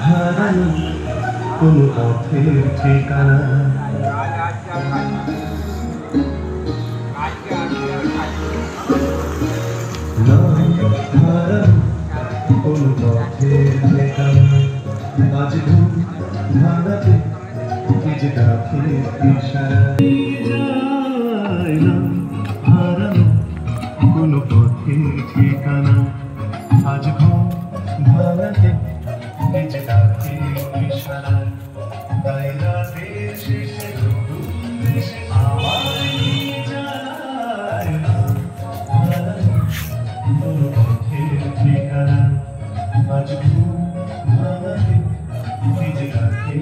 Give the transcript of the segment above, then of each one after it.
হারানো কোনো পথের ঠিকানা হারানো কোনো পথের ঠিকানা আজ ঘুম ভাঙাতে কি যে ডাকে ইশারায় যায় না হারানো কোনো পথের ঠিকানা আজ ঘুম ভাঙাতে কি যে ডাকে ইশারায় তাই রাতের শেষে এসে আমায় নিয়ে যায় না হারানো কোনো পথের ঠিকানা আজ ঘুম ভাঙাতে কি যে ডাকে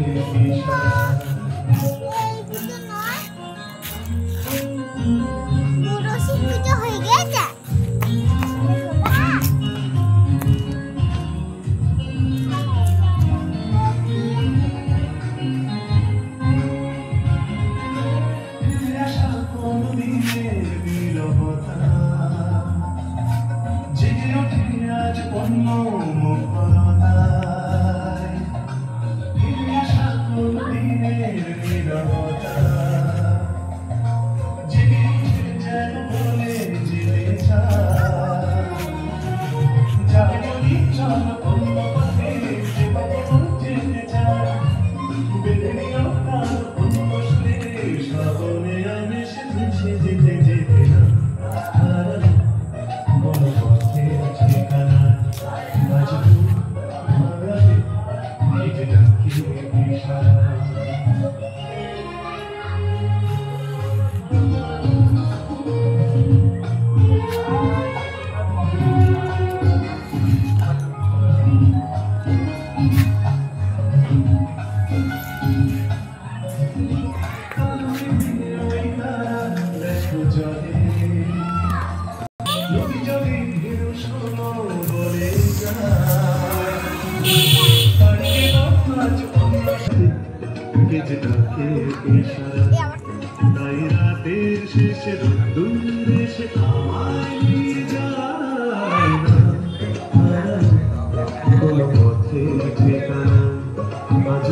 ইশারায় রাতের শেষে দূরে এসে আমায় নিয়ে যায় না কোনো পথের ঠিকানা আজ